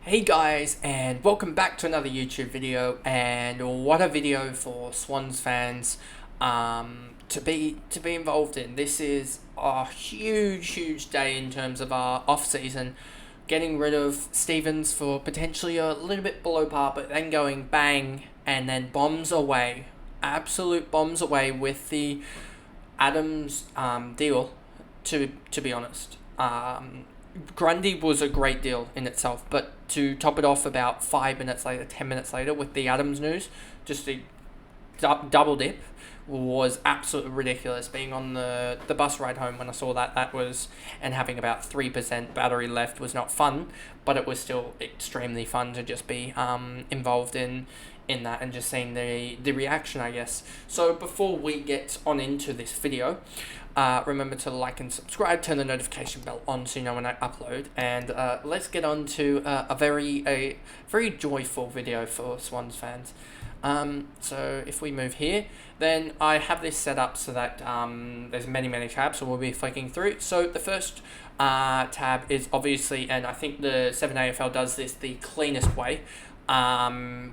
Hey guys, and welcome back to another YouTube video. And what a video for Swans fans to be involved in. This is a huge day in terms of our off season. Getting rid of Stevens for potentially a little bit below par, but then going bang and then bombs away, absolute bombs away with the Adams deal. To be honest, Grundy was a great deal in itself, but to top it off about 5 minutes later, 10 minutes later with the Adams news, just a double dip was absolutely ridiculous. Being on the bus ride home when I saw that was, and having about 3% battery left was not fun, but it was still extremely fun to just be involved in that and just seeing the reaction, I guess. So before we get on into this video, remember to like and subscribe, turn the notification bell on so you know when I upload, and let's get on to a very joyful video for Swans fans. So if we move here, then I have this set up so that there's many tabs, so we'll be flicking through. So the first tab is obviously, and I think the 7AFL does this the cleanest way,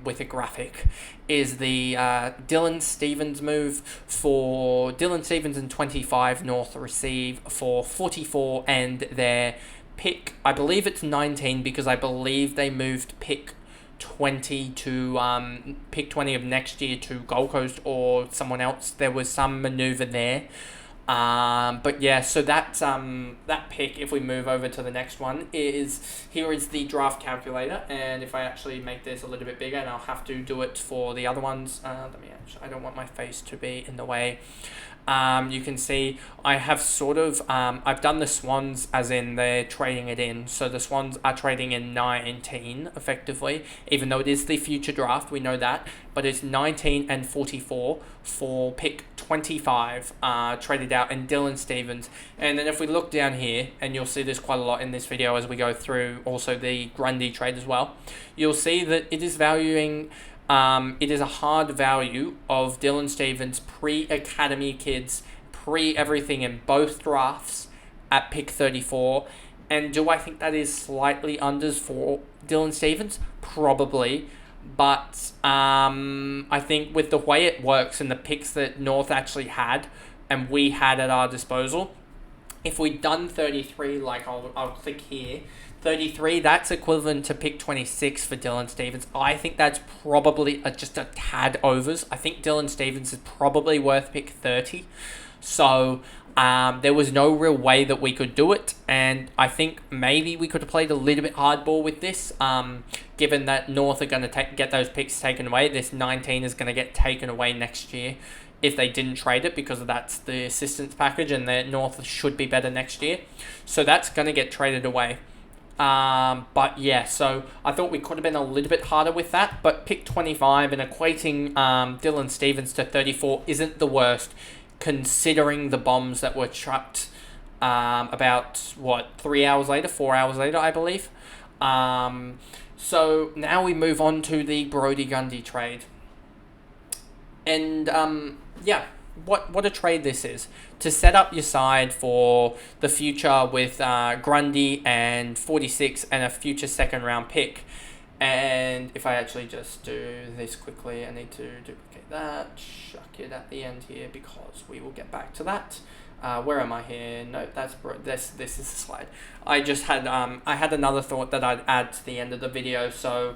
with a graphic, is the Dylan Stevens move. For Dylan Stevens in 25, North receive for 44, and their pick, I believe it's 19, because I believe they moved pick 20 to pick 20 of next year to Gold Coast or someone else. There was some maneuver there. But yeah, so that pick, if we move over to the next one, here is the draft calculator, and if I actually make this a little bit bigger, and I'll have to do it for the other ones, I don't want my face to be in the way. You can see I have sort of, I've done the Swans as in they're trading it in. So the Swans are trading in 19 effectively, even though it is the future draft, we know that. But it's 19 and 44 for pick 25 traded out, and Dylan Stevens. And then if we look down here, and you'll see this quite a lot in this video as we go through also the Grundy trade as well, you'll see that it is valuing... it is a hard value of Dylan Stevens pre-academy kids, pre-everything in both drafts at pick 34. And do I think that is slightly unders for Dylan Stevens? Probably. But I think with the way it works and the picks that North actually had and we had at our disposal, if we'd done 33, like I'll click here, 33, that's equivalent to pick 26 for Dylan Stevens. I think that's probably just a tad overs. I think Dylan Stevens is probably worth pick 30. So there was no real way that we could do it, and I think maybe we could have played a little bit hardball with this, given that North are going to get those picks taken away. This 19 is going to get taken away next year if they didn't trade it, because that's the assistance package, and the North should be better next year. So that's going to get traded away. But yeah, so I thought we could have been a little bit harder with that, but pick 25 and equating Dylan Stevens to 34 isn't the worst, considering the bombs that were chucked about, 4 hours later, I believe. So now we move on to the Brodie Grundy trade. And yeah, what a trade this is. To set up your side for the future with Grundy and 46 and a future second round pick. And if I actually just do this quickly, I need to duplicate that, chuck it at the end here, because we will get back to that. Where am I here? No, this is the slide. I just had I had another thought that I'd add to the end of the video, so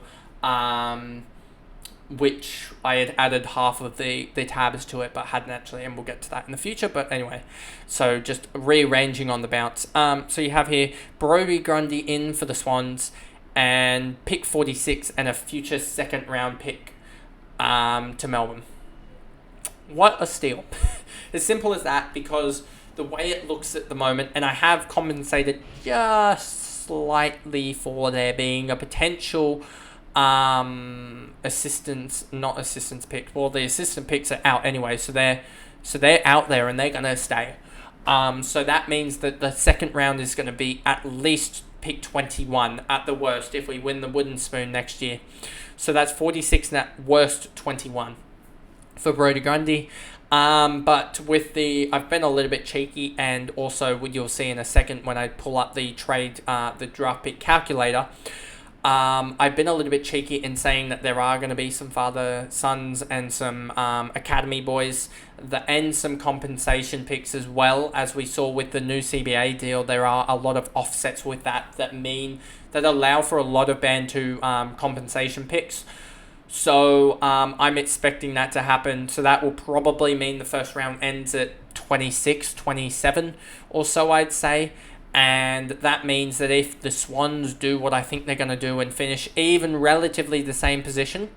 which I had added half of the tabs to it, but hadn't actually, and we'll get to that in the future. But anyway, so just rearranging on the bounce. So you have here Brodie Grundy in for the Swans, and pick 46 and a future second round pick to Melbourne. What a steal. As simple as that, because the way it looks at the moment, and I have compensated just slightly for there being a potential assistance pick. Well, the assistant picks are out anyway, so they're out there and they're gonna stay. So that means that the second round is going to be at least pick 21 at the worst if we win the wooden spoon next year. So that's 46 and at worst 21 for Brodie Grundy. But with I've been a little bit cheeky, and also you'll see in a second when I pull up the draft pick calculator. I've been a little bit cheeky in saying that there are going to be some father sons and some academy boys and some compensation picks as well. As we saw with the new CBA deal, there are a lot of offsets with that allow for a lot of band 2 compensation picks. So I'm expecting that to happen. So that will probably mean the first round ends at 26, 27 or so, I'd say. And that means that if the Swans do what I think they're going to do and finish even relatively the same position,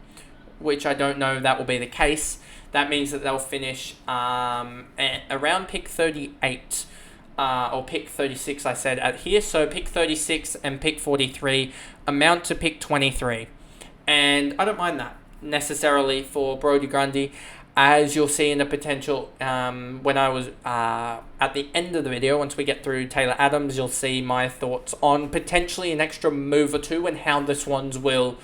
which I don't know that will be the case, that means that they'll finish around pick 38 or pick 36, I said at here. So pick 36 and pick 43 amount to pick 23. And I don't mind that necessarily for Brodie Grundy. As you'll see in the potential, when I was at the end of the video, once we get through Taylor Adams, you'll see my thoughts on potentially an extra move or two and how the Swans will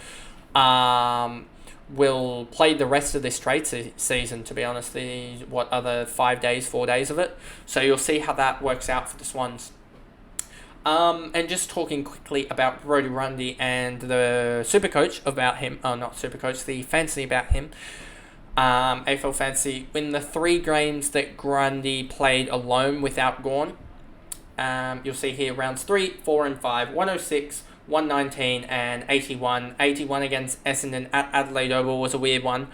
play the rest of this trade season, to be honest. The 4 days of it. So you'll see how that works out for the Swans. And just talking quickly about Brodie Grundy and the Supercoach about him, not Supercoach, the fantasy about him. AFL Fantasy, in the 3 games that Grundy played alone without Gawn, you'll see here rounds 3, 4 and 5, 106, 119 and 81. 81 against Essendon at Adelaide Oval was a weird one.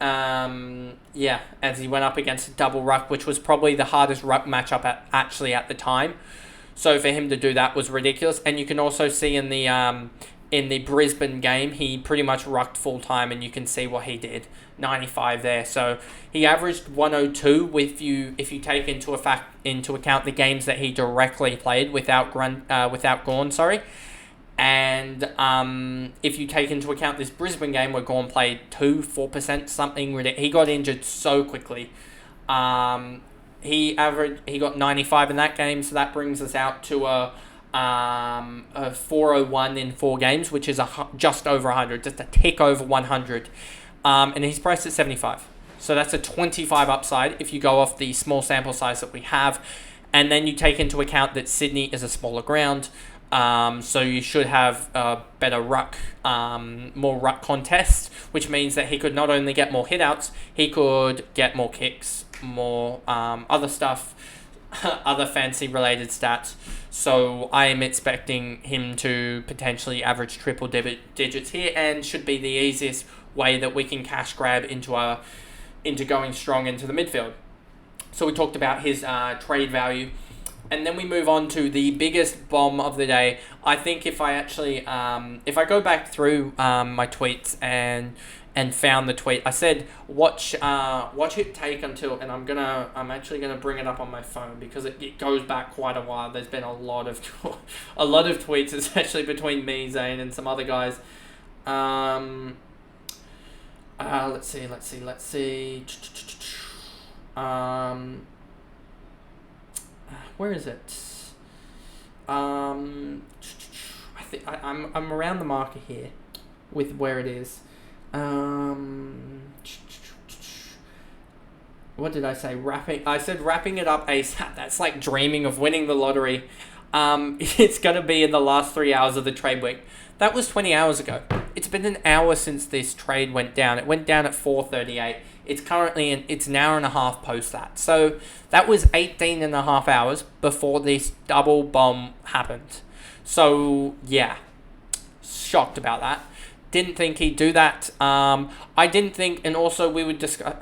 As he went up against a double ruck, which was probably the hardest ruck matchup at the time. So for him to do that was ridiculous. And you can also see in the Brisbane game, he pretty much rucked full time, and you can see what he did. 95 there. So he averaged 102 if you take into account the games that he directly played without Gawn, sorry. And if you take into account this Brisbane game where Gawn played 4% something ridiculous. He got injured so quickly. He got 95 in that game, so that brings us out to a 401 in 4 games, which is just over 100, just a tick over 100. And he's priced at 75. So that's a 25 upside if you go off the small sample size that we have. And then you take into account that Sydney is a smaller ground. So you should have a better more ruck contest, which means that he could not only get more hitouts, he could get more kicks, more other stuff, other fancy related stats. So I am expecting him to potentially average triple digits here, and should be the easiest way that we can cash grab into going strong into the midfield. So we talked about his trade value. And then we move on to the biggest bomb of the day. I think if I actually, if I go back through my tweets and found the tweet, I said watch it take until, and I'm actually gonna bring it up on my phone because it goes back quite a while. There's been a lot of tweets, especially between me, Zane, and some other guys. Let's see. Where is it? I think I'm around the marker here with where it is. What did I say? I said wrapping it up ASAP. That's like dreaming of winning the lottery. It's going to be in the last 3 hours of the trade week. That was 20 hours ago. It's been an hour since this trade went down. It went down at 4:38. It's currently it's an hour and a half post that. So that was 18 and a half hours before this double bomb happened. So yeah, shocked about that. Didn't think he'd do that. I didn't think, and also we would discuss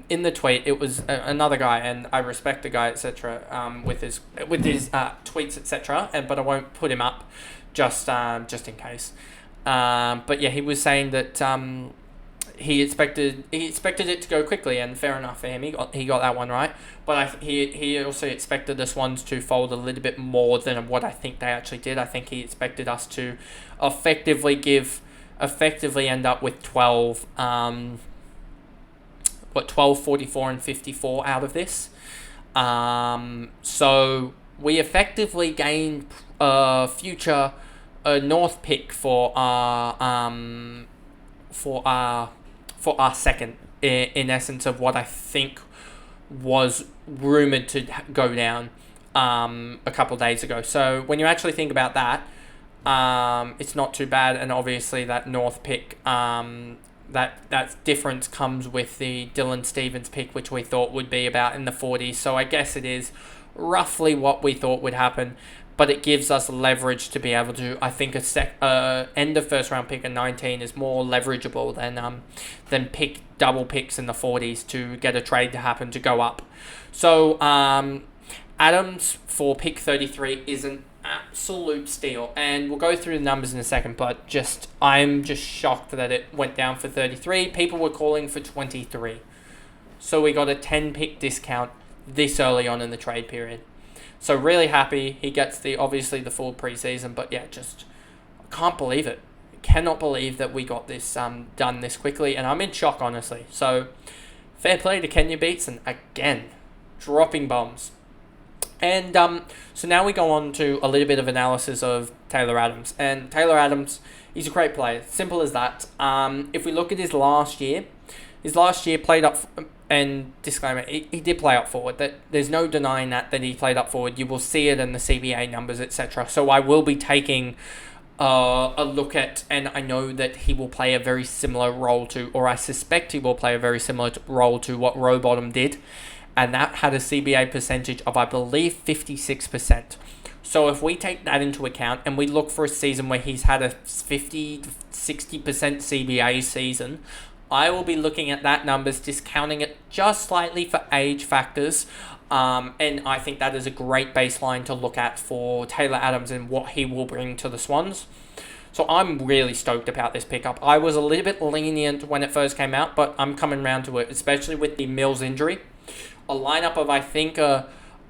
in the tweet. It was another guy, and I respect the guy, etc. With his tweets, etc. But I won't put him up, just in case. But yeah, he was saying that he expected it to go quickly, and fair enough for him. He got that one right. But he also expected the Swans to fold a little bit more than what I think they actually did. I think he expected us to effectively end up with 12, 44 and 54 out of this. So we effectively gained a future North pick for our second, in essence of what I think was rumored to go down a couple days ago. So when you actually think about that, It's not too bad, and obviously that North pick, that difference comes with the Dylan Stevens pick, which we thought would be about in the 40s. So I guess it is roughly what we thought would happen, but it gives us leverage to be able to. I think end of first round pick at 19 is more leverageable than double picks in the 40s to get a trade to happen to go up. So Adams for pick 33 is an absolute steal, and we'll go through the numbers in a second, but I'm just shocked that it went down for 33. People were calling for 23, so we got a 10 pick discount this early on in the trade period. So really happy. He gets obviously the full preseason, but yeah, just can't believe it. Cannot believe that we got this done this quickly, and I'm in shock, honestly. So fair play to Kenya Beatson again, dropping bombs. And so now we go on to a little bit of analysis of Taylor Adams. And Taylor Adams, he's a great player. Simple as that. If we look at his last year played up, and disclaimer, he did play up forward. That there's no denying that he played up forward. You will see it in the CBA numbers, etc. So I will be taking a look at, and I know that he will play a very similar role to, or I suspect he will play a very similar role to what Rowbottom did. And that had a CBA percentage of, I believe, 56%. So if we take that into account and we look for a season where he's had a 50 to 60% CBA season, I will be looking at that numbers, discounting it just slightly for age factors. And I think that is a great baseline to look at for Taylor Adams and what he will bring to the Swans. So I'm really stoked about this pickup. I was a little bit lenient when it first came out, but I'm coming around to it, especially with the Mills injury. A lineup of, I think,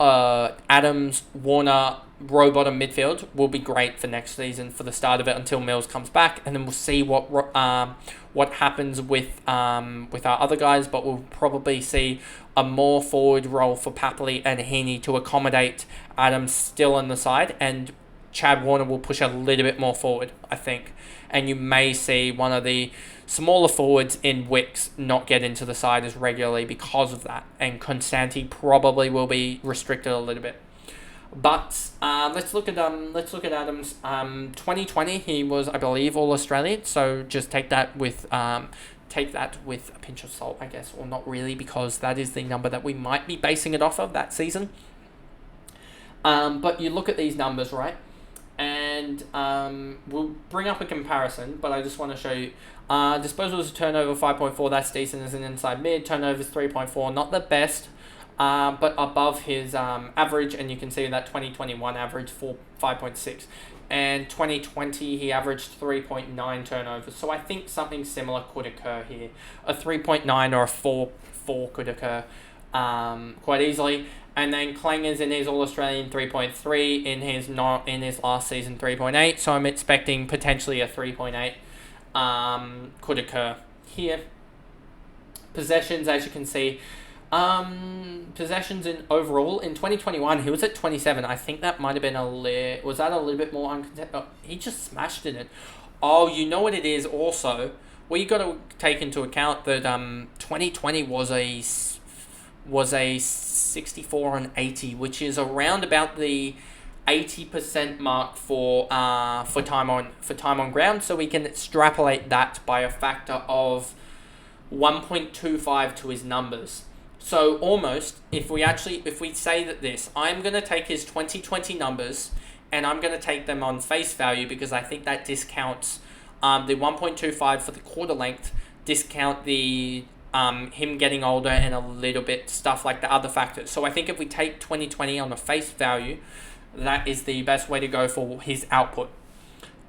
Adams, Warner, Rowbottom midfield will be great for next season for the start of it until Mills comes back, and then we'll see what happens with our other guys. But we'll probably see a more forward role for Papley and Heaney to accommodate Adams still on the side, and Chad Warner will push a little bit more forward, I think. And you may see one of the smaller forwards in Wicks not get into the side as regularly because of that. And Constanti probably will be restricted a little bit. But let's look at Adams. 2020, he was, I believe, All-Australian. So just take that with a pinch of salt, I guess, or not really, because that is the number that we might be basing it off of that season. But you look at these numbers, right? And we'll bring up a comparison, but I just want to show you. Disposals to turnover 5.4, that's decent as an inside mid. Turnovers 3.4, not the best, but above his average, and you can see that 2021 average 5.6. And 2020, he averaged 3.9 turnovers. So I think something similar could occur here. A 3.9 or a 4 could occur quite easily. And then Klangers in his All-Australian 3.3, in his last season 3.8. So I'm expecting potentially a 3.8 could occur here. Possessions, as you can see, possessions in overall in 2021 he was at 27. I think that might have been was that a little bit more uncontested? Oh, he just smashed it. Oh, you know what it is also? Well, you got to take into account that 2020 was a 64 and 80, which is around about the 80% mark for time on ground. So we can extrapolate that by a factor of 1.25 to his numbers. So almost, if we say that I'm going to take his 2020 numbers and I'm going to take them on face value, because I think that discounts the 1.25 for the quarter length, discount the him getting older and a little bit stuff like the other factors. So I think if we take 2020 on the face value, that is the best way to go for his output.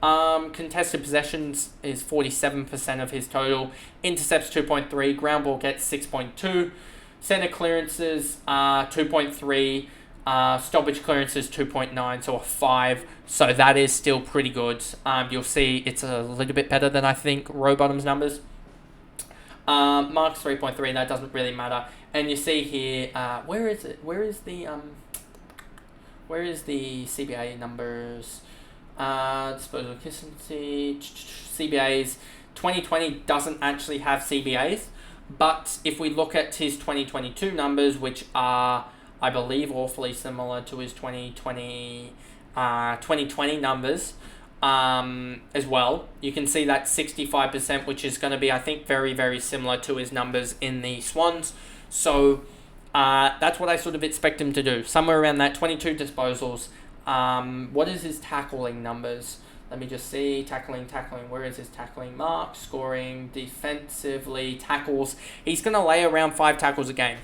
Contested possessions is 47% of his total. Intercepts 2.3. Ground ball gets 6.2. Center clearances 2.3. Stoppage clearances 2.9. So a 5. So that is still pretty good. You'll see it's a little bit better than I think Rowbottom's numbers. Marks 3.3. That doesn't really matter. And you see here, where is it? Where is the CBA numbers? Disposal efficiency, CBAs. 2020 doesn't actually have CBAs, but if we look at his 2022 numbers, which are, I believe, awfully similar to his 2020 numbers, as well. You can see that 65%, which is going to be, I think, very, very similar to his numbers in the Swans. So that's what I sort of expect him to do. Somewhere around that 22 disposals. What is his tackling numbers? Let me just see. Tackling. Where is his tackling mark? Scoring, defensively, tackles. He's going to lay around 5 tackles a game.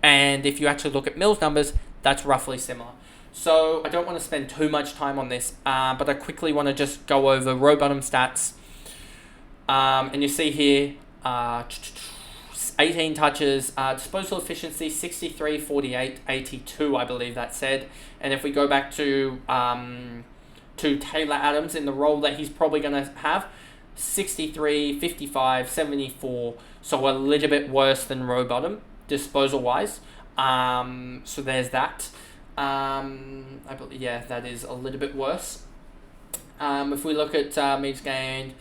And if you actually look at Mills' numbers, that's roughly similar. So I don't want to spend too much time on this, but I quickly want to just go over row bottom stats. And you see here, 18 touches, disposal efficiency 63, 48, 82, I believe that said. And if we go back to Taylor Adams in the role that he's probably going to have, 63, 55, 74, so a little bit worse than row bottom disposal wise. So there's that. I believe, yeah, that is a little bit worse. If we look at metres gained,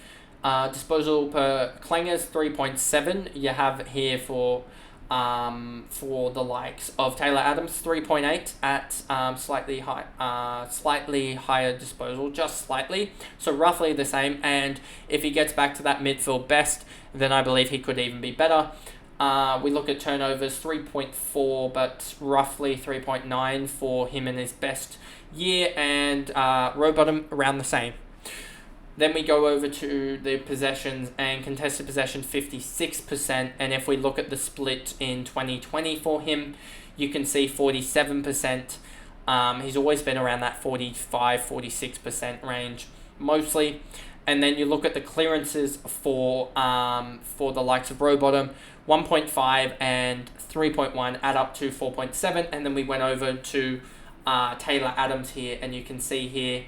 disposal per clangers 3.7. You have here for the likes of Taylor Adams 3.8 at slightly higher disposal, just slightly, so roughly the same. And if he gets back to that midfield best, then I believe he could even be better. We look at turnovers 3.4, but roughly 3.9 for him in his best year, and row bottom around the same. Then we go over to the possessions, and contested possession 56%, and if we look at the split in 2020 for him, you can see 47%. He's always been around that 45-46% range mostly. And then you look at the clearances for the likes of row bottom, 1.5 and 3.1 add up to 4.7, and then we went over to Taylor Adams here, and you can see here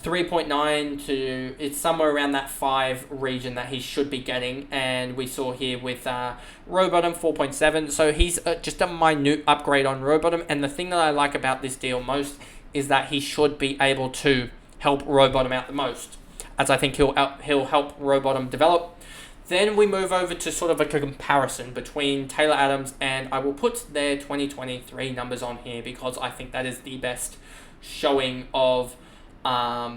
3.9 to, it's somewhere around that 5 region that he should be getting, and we saw here with row bottom 4.7, so he's just a minute upgrade on row bottom. And the thing that I like about this deal most is that he should be able to help row bottom out the most, as I think he'll help row bottom develop. Then we move over to sort of a comparison between Taylor Adams, and I will put their 2023 numbers on here because I think that is the best showing of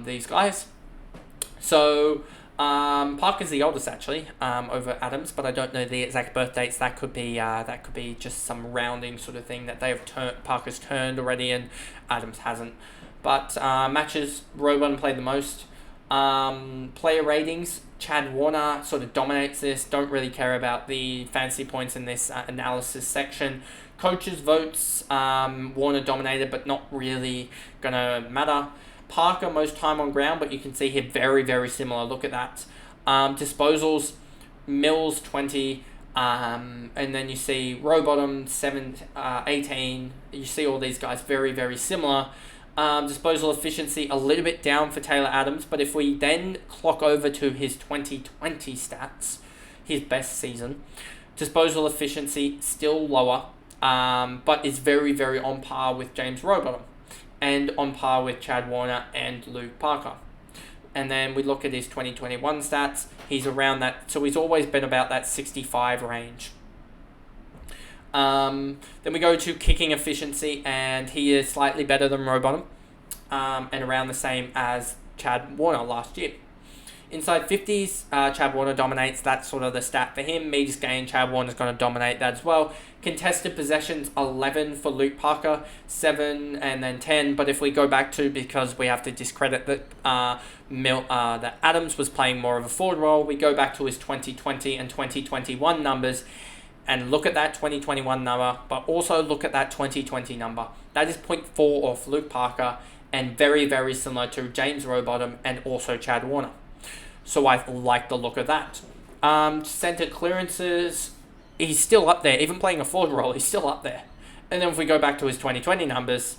these guys. So Parker's the oldest actually over Adams, but I don't know the exact birth dates. That could be just some rounding sort of thing that Parker's turned already and Adams hasn't. But matches, row bottom played the most. Player ratings, Chad Warner sort of dominates this. Don't really care about the fancy points in this analysis section. Coaches votes, Warner dominated, but not really gonna matter. Parker most time on ground, but you can see here very, very similar. Look at that. Disposals, Mills 20, and then you see row bottom 18. You see all these guys very, very similar. Disposal efficiency a little bit down for Taylor Adams, but if we then clock over to his 2020 stats, his best season, disposal efficiency still lower, but is very, very on par with James Rowbottom and on par with Chad Warner and Luke Parker. And then we look at his 2021 stats, he's around that, so he's always been about that 65 range. Then we go to kicking efficiency, and he is slightly better than Rowbottom, and around the same as Chad Warner last year. Inside 50s, Chad Warner dominates. That's sort of the stat for him. Meters gained, Chad Warner's going to dominate that as well. Contested possessions, 11 for Luke Parker, 7 and then 10. But if we go back to, because we have to discredit that that Adams was playing more of a forward role, we go back to his 2020 and 2021 numbers, and look at that 2021 number, but also look at that 2020 number. That is 0.4 off Luke Parker, and very, very similar to James Rowbottom and also Chad Warner. So I like the look of that. Centre clearances, he's still up there. Even playing a forward role, he's still up there. And then if we go back to his 2020 numbers,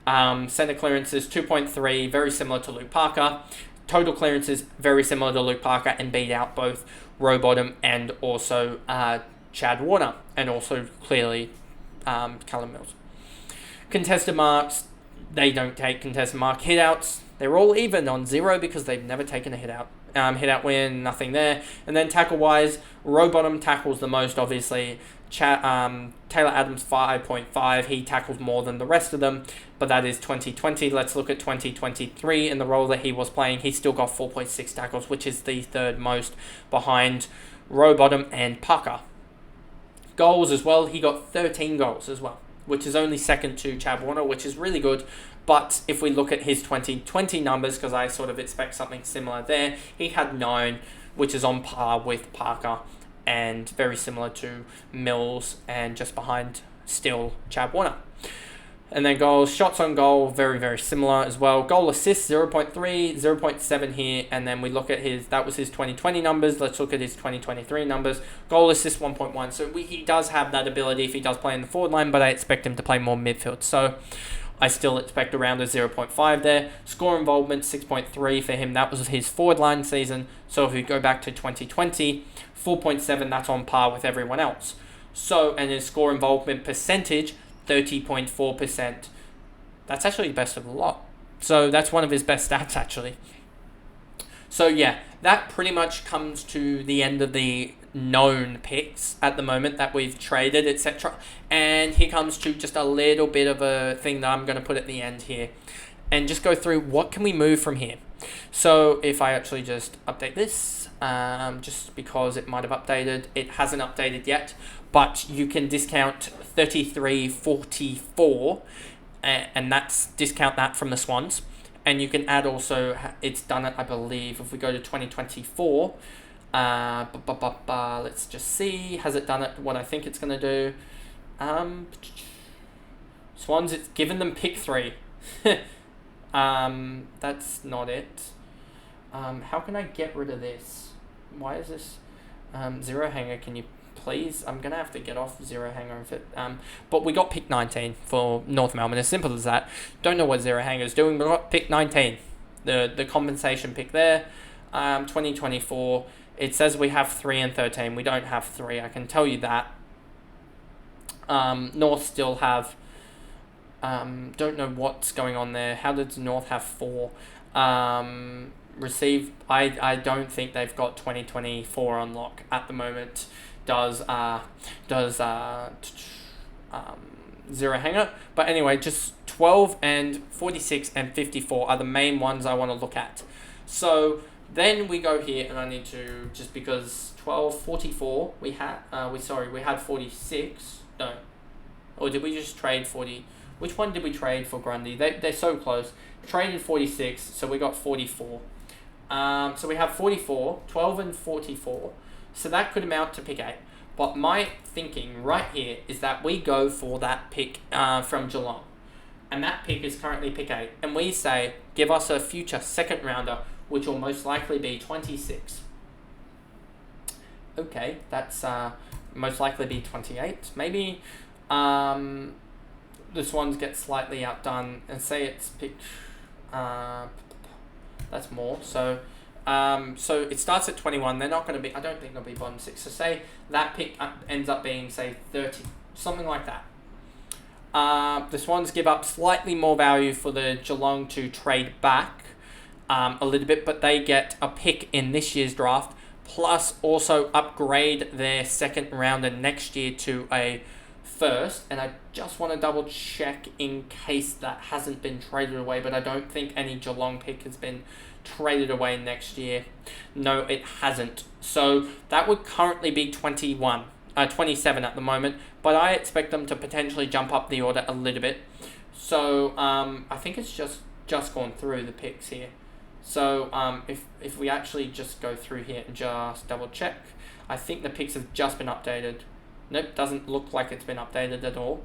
centre clearances 2.3, very similar to Luke Parker. Total clearances, very similar to Luke Parker, and beat out both Rowbottom and also Chad Warner, and also clearly Callum Mills. Contested marks, they don't take contested mark. Hitouts, they're all even on 0 because they've never taken a hitout. Hit out win, nothing there. And then tackle wise, Rowbottom tackles the most, obviously. Taylor Adams 5.5. He tackles more than the rest of them, but that is 2020. Let's look at 2023 in the role that he was playing. He still got 4.6 tackles, which is the third most behind Rowbottom and Parker. Goals as well. He got 13 goals as well, which is only second to Chad Warner, which is really good. But if we look at his 2020 numbers, because I sort of expect something similar there, he had 9, which is on par with Parker and very similar to Mills, and just behind still Chad Warner. And then goals, shots on goal, very, very similar as well. Goal assists, 0.3, 0.7 here. And then we look at that was his 2020 numbers. Let's look at his 2023 numbers. Goal assist, 1.1. So he does have that ability if he does play in the forward line, but I expect him to play more midfield. So I still expect around a 0.5 there. Score involvement, 6.3 for him. That was his forward line season. So if we go back to 2020, 4.7, that's on par with everyone else. So, and his score involvement percentage, 30.4%. That's actually the best of the lot. So that's one of his best stats, actually. So yeah, that pretty much comes to the end of the known picks at the moment that we've traded, etc. And here comes to just a little bit of a thing that I'm going to put at the end here, and just go through what can we move from here. So if I actually just update this, just because it might have updated, it hasn't updated yet, but you can discount 33.44, and that's discount that from the Swans. And you can add also, it's done it, I believe, if we go to 2024, let's just see, has it done it what I think it's going to do? Swans, it's given them pick 3. That's not it. How can I get rid of this? Why is this? Zero hanger, can you please? I'm going to have to get off zero hanger if it, but we got pick 19 for North Melbourne. As simple as that. Don't know what zero hanger is doing, but we got pick 19. The compensation pick there. 2024. It says we have 3 and 13. We don't have 3. I can tell you that. North still have, don't know what's going on there. How does North have 4? Received, I don't think they've got 2024 on lock at the moment. Does zero hanger, but anyway, just 12 and 46 and 54 are the main ones I want to look at. So then we go here, and I need to, just because 12, 44 we had we had 46. No, or did we just trade 40? Which one did we trade for Grundy? They're so close. Traded 46, so we got 44. So we have 44, 12 and 44. So that could amount to pick 8. But my thinking right here is that we go for that pick from Geelong. And that pick is currently pick 8. And we say, give us a future second rounder, which will most likely be 26. Okay, that's most likely be 28. Maybe the Swans get slightly outdone and say it's pick... that's more. So it starts at 21. They're not going to be, I don't think they'll be bottom 6. So say that pick ends up being, say, 30. Something like that. The Swans give up slightly more value for the Geelong to trade back a little bit, but they get a pick in this year's draft, plus also upgrade their second rounder next year to a first. And I just want to double check in case that hasn't been traded away, but I don't think any Geelong pick has been traded away next year. No, it hasn't. So that would currently be 27 at the moment, but I expect them to potentially jump up the order a little bit. So I think it's just gone through the picks here. So if we actually just go through here and just double check, I think the picks have just been updated. Nope, doesn't look like it's been updated at all.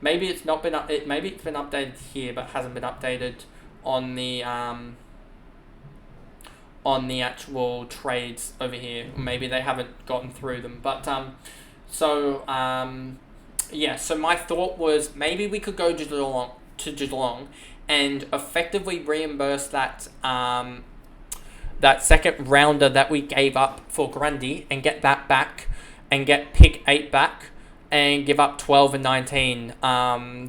Maybe it's not been maybe it's been updated here, but hasn't been updated on the actual trades over here. Maybe they haven't gotten through them. But yeah. So my thought was maybe we could go to Geelong and effectively reimburse that that second rounder that we gave up for Grundy and get that back. And get pick 8 back and give up 12 and 19.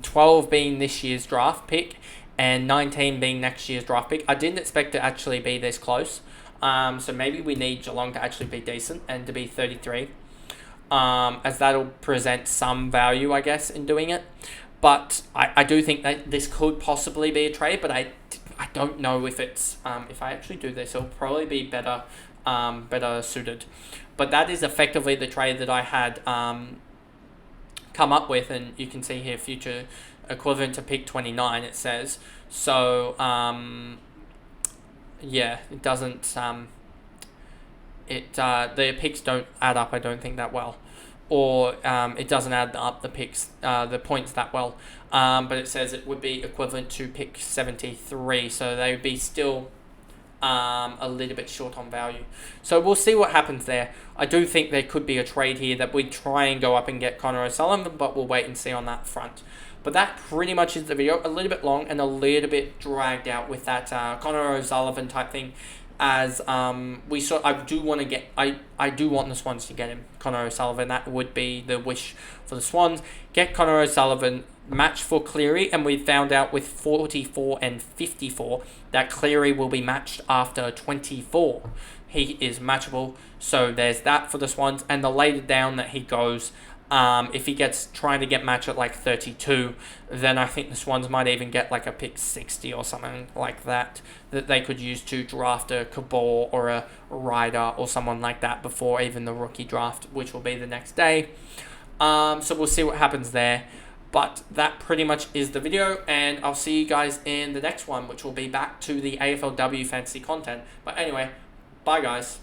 12 being this year's draft pick and 19 being next year's draft pick. I didn't expect to actually be this close. So maybe we need Geelong to actually be decent and to be 33. as that'll present some value, I guess, in doing it. But I do think that this could possibly be a trade, but I don't know if it's if I actually do this, it'll probably be better suited. But that is effectively the trade that I had come up with, and you can see here future equivalent to pick 29, it says. So yeah, it doesn't the picks don't add up, I don't think, that well, or it doesn't add up the points that well, but it says it would be equivalent to pick 73, so they would be still a little bit short on value. So we'll see what happens there. I do think there could be a trade here that we try and go up and get Connor O'Sullivan, but we'll wait and see on that front. But that pretty much is the video. A little bit long and a little bit dragged out with that Connor O'Sullivan type thing. As we saw, I do want the Swans to get him, Connor O'Sullivan. That would be the wish for the Swans. Get Connor O'Sullivan, match for Cleary, and we found out with 44 and 54 that Cleary will be matched after 24. He is matchable, so there's that for the Swans. And the later down that he goes, if he gets trying to get match at like 32, then I think the Swans might even get like a pick 60 or something like that they could use to draft a Cabal or a Ryder or someone like that before even the rookie draft, which will be the next day. So we'll see what happens there. But that pretty much is the video, and I'll see you guys in the next one, which will be back to the AFLW fantasy content. But anyway, bye guys.